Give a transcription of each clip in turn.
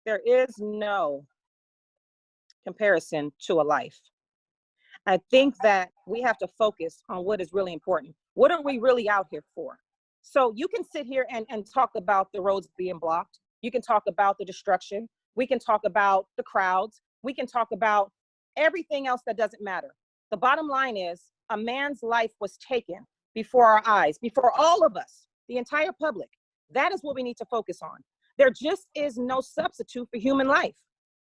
There is no comparison to a life. I think that we have to focus on what is really important. What are we really out here for? So you can sit here and talk about the roads being blocked. You can talk about the destruction. We can talk about the crowds. We can talk about everything else that doesn't matter. The bottom line is a man's life was taken before our eyes, before all of us, the entire public. That is what we need to focus on. There just is no substitute for human life.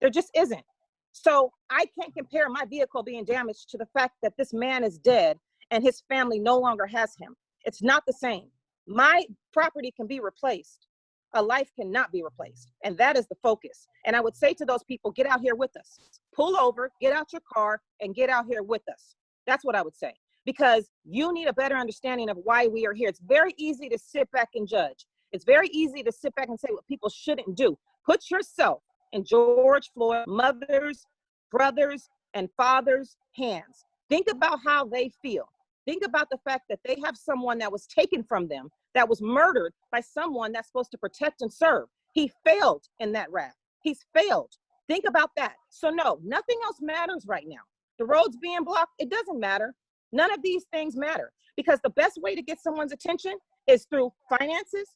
There just isn't. So I can't compare my vehicle being damaged to the fact that this man is dead and his family no longer has him. It's not the same. My property can be replaced. A life cannot be replaced. And that is the focus. And I would say to those people, get out here with us. Pull over, get out your car, and get out here with us. That's what I would say. Because you need a better understanding of why we are here. It's very easy to sit back and judge. It's very easy to sit back and say what people shouldn't do. Put yourself in George Floyd, mothers, brothers, and fathers' hands. Think about how they feel. Think about the fact that they have someone that was taken from them, that was murdered by someone that's supposed to protect and serve. He failed in that wrath. He's failed. Think about that. So no, nothing else matters right now. The roads being blocked, it doesn't matter. None of these things matter, because the best way to get someone's attention is through finances,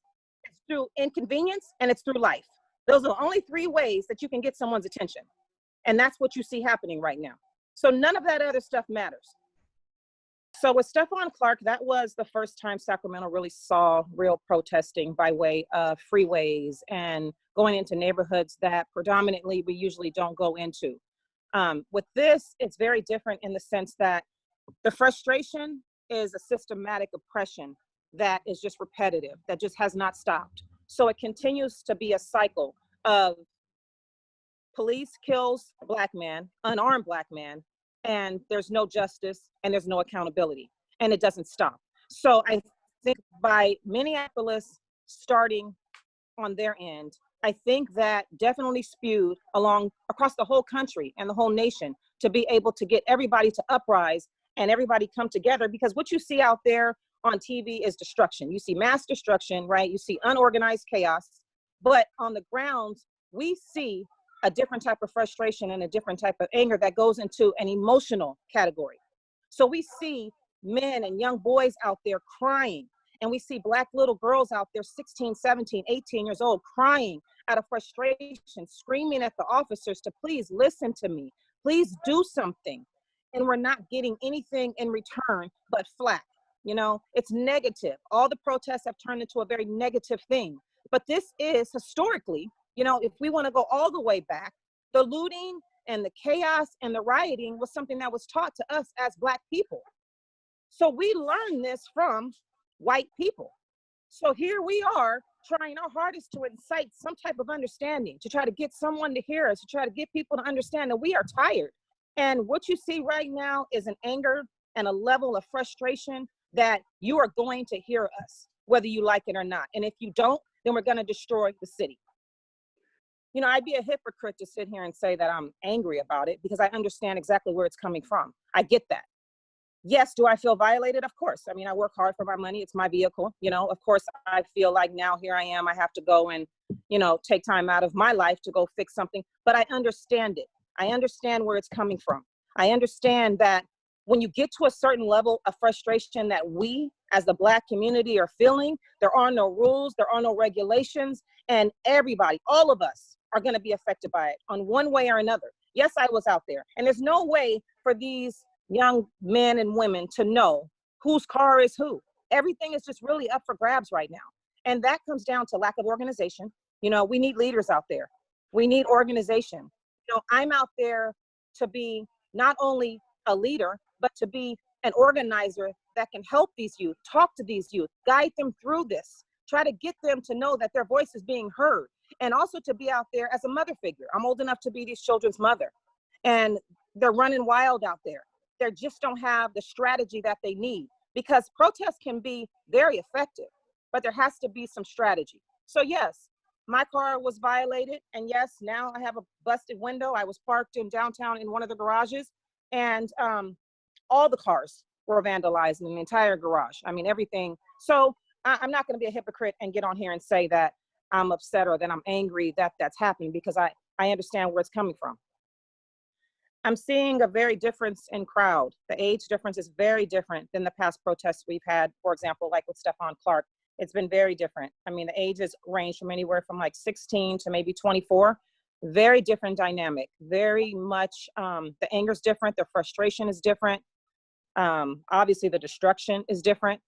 it's through inconvenience, and it's through life. Those are the only three ways that you can get someone's attention. And that's what you see happening right now. So none of that other stuff matters. So with Stephon Clark, that was the first time Sacramento really saw real protesting by way of freeways and going into neighborhoods that predominantly we usually don't go into. With this, it's very different in the sense that the frustration is a systematic oppression that is just repetitive, that just has not stopped. So it continues to be a cycle of police kills a black man, unarmed black man, and there's no justice and there's no accountability, and it doesn't stop. So I think by Minneapolis starting on their end, I think that definitely spewed across the whole country and the whole nation to be able to get everybody to uprise and everybody come together, because what you see out there on TV is destruction. You see mass destruction, right? You see unorganized chaos, but on the grounds, we see a different type of frustration and a different type of anger that goes into an emotional category. So we see men and young boys out there crying, and we see black little girls out there 16, 17, 18 years old crying out of frustration, screaming at the officers to please listen to me, please do something. And we're not getting anything in return but flack. You know, it's negative. All the protests have turned into a very negative thing. But this is historically, you know, if we want to go all the way back, the looting and the chaos and the rioting was something that was taught to us as Black people. So we learned this from white people. So here we are trying our hardest to incite some type of understanding, to try to get someone to hear us, to try to get people to understand that we are tired. And what you see right now is an anger and a level of frustration that you are going to hear us, whether you like it or not. And if you don't, then we're going to destroy the city. You know, I'd be a hypocrite to sit here and say that I'm angry about it, because I understand exactly where it's coming from. I get that. Yes, do I feel violated? Of course. I mean, I work hard for my money. It's my vehicle. You know, of course, I feel like now here I am. I have to go and, you know, take time out of my life to go fix something. But I understand it. I understand where it's coming from. I understand that when you get to a certain level of frustration that we as the Black community are feeling, there are no rules, there are no regulations, and everybody, all of us are going to be affected by it on one way or another. Yes, I was out there, and there's no way for these young men and women to know whose car is who. Everything is just really up for grabs right now. And that comes down to lack of organization. You know, we need leaders out there. We need organization. You know, I'm out there to be not only a leader, but to be an organizer that can help these youth, talk to these youth, guide them through this, try to get them to know that their voice is being heard, and also to be out there as a mother figure. I'm old enough to be these children's mother, and they're running wild out there. They just don't have the strategy that they need, because protests can be very effective, but there has to be some strategy. So yes, my car was violated, and yes, now I have a busted window. I was parked in downtown in one of the garages, and all the cars were vandalized in the entire garage. I mean, everything. So I'm not going to be a hypocrite and get on here and say that I'm upset or that I'm angry that that's happened, because I understand where it's coming from. I'm seeing a very difference in crowd. The age difference is very different than the past protests we've had, for example, like with Stephon Clark. It's been very different. I mean, the ages range from anywhere from like 16 to maybe 24. Very different dynamic. Very much, the anger's different, the frustration is different. Obviously, the destruction is different.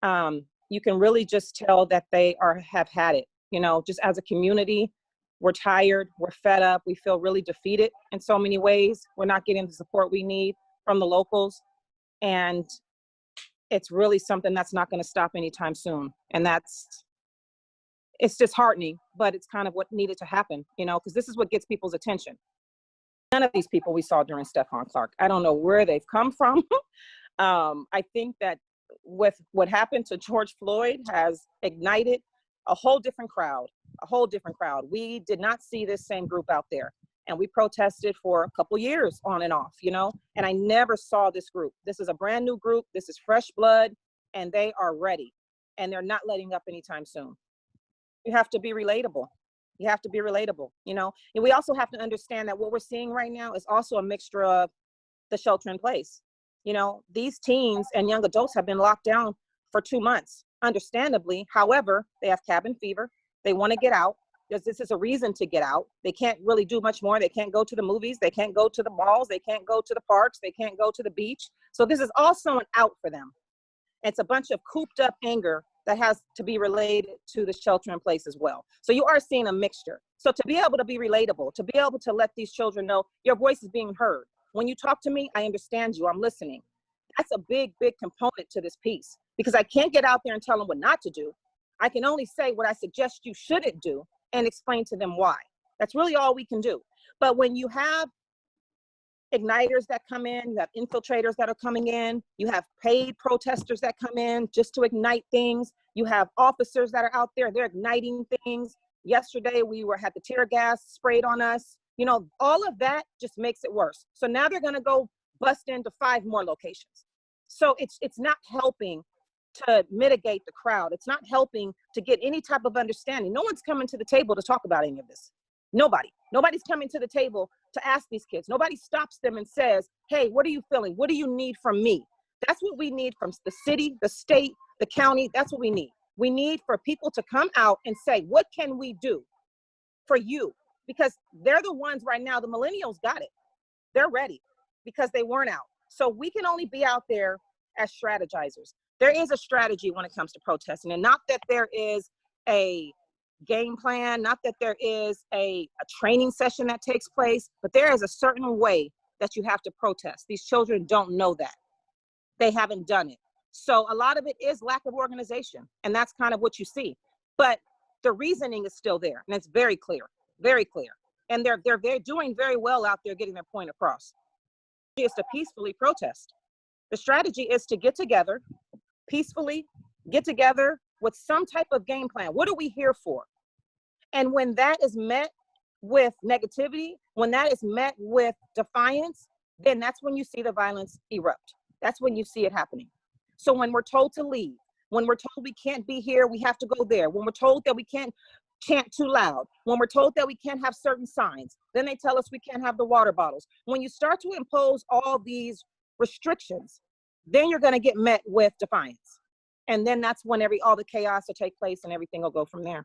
You can really just tell that they have had it. You know, just as a community, we're tired, we're fed up, we feel really defeated in so many ways. We're not getting the support we need from the locals. And it's really something that's not going to stop anytime soon. And it's disheartening, but it's kind of what needed to happen, you know, because this is what gets people's attention. None of these people we saw during Stephon Clark, I don't know where they've come from. I think that with what happened to George Floyd has ignited a whole different crowd, We did not see this same group out there. And we protested for a couple years on and off, you know, and I never saw this group. This is a brand new group. This is fresh blood, and they are ready, and they're not letting up anytime soon. You have to be relatable. You have to be relatable, you know, and we also have to understand that what we're seeing right now is also a mixture of the shelter in place. You know, these teens and young adults have been locked down for 2 months, understandably. However, they have cabin fever. They want to get out. This is a reason to get out. They can't really do much more. They can't go to the movies. They can't go to the malls. They can't go to the parks. They can't go to the beach. So this is also an out for them. It's a bunch of cooped up anger that has to be related to the shelter in place as well. So you are seeing a mixture. So to be able to be relatable, to be able to let these children know your voice is being heard. When you talk to me, I understand you, I'm listening. That's a big, big component to this piece, because I can't get out there and tell them what not to do. I can only say what I suggest you shouldn't do and explain to them why. That's really all we can do. But when you have igniters that come in, you have infiltrators that are coming in, you have paid protesters that come in just to ignite things, you have officers that are out there, they're igniting things. Yesterday, we had the tear gas sprayed on us. You know, all of that just makes it worse. So now they're gonna go bust into 5 more locations. So it's not helping to mitigate the crowd. It's not helping to get any type of understanding. No one's coming to the table to talk about any of this. Nobody's coming to the table to ask these kids. Nobody stops them and says, hey, what are you feeling? What do you need from me? That's what we need from the city, the state, the county. That's what we need. We need for people to come out and say, what can we do for you? Because they're the ones right now, the millennials got it. They're ready because they weren't out. So we can only be out there as strategizers. There is a strategy when it comes to protesting, and not that there is a game plan, not that there is a training session that takes place, but there is a certain way that you have to protest. These children don't know that. They haven't done it. So a lot of it is lack of organization, and that's kind of what you see. But the reasoning is still there, and it's very clear, very clear. And they're doing very well out there getting their point across. It's to peacefully protest. The strategy is to get together, peacefully get together with some type of game plan. What are we here for? And when that is met with negativity, when that is met with defiance, then that's when you see the violence erupt. That's when you see it happening. So when we're told to leave, when we're told we can't be here, we have to go there. When we're told that we can't chant too loud, when we're told that we can't have certain signs, then they tell us we can't have the water bottles. When you start to impose all these restrictions, then you're going to get met with defiance. And then that's when all the chaos will take place and everything will go from there.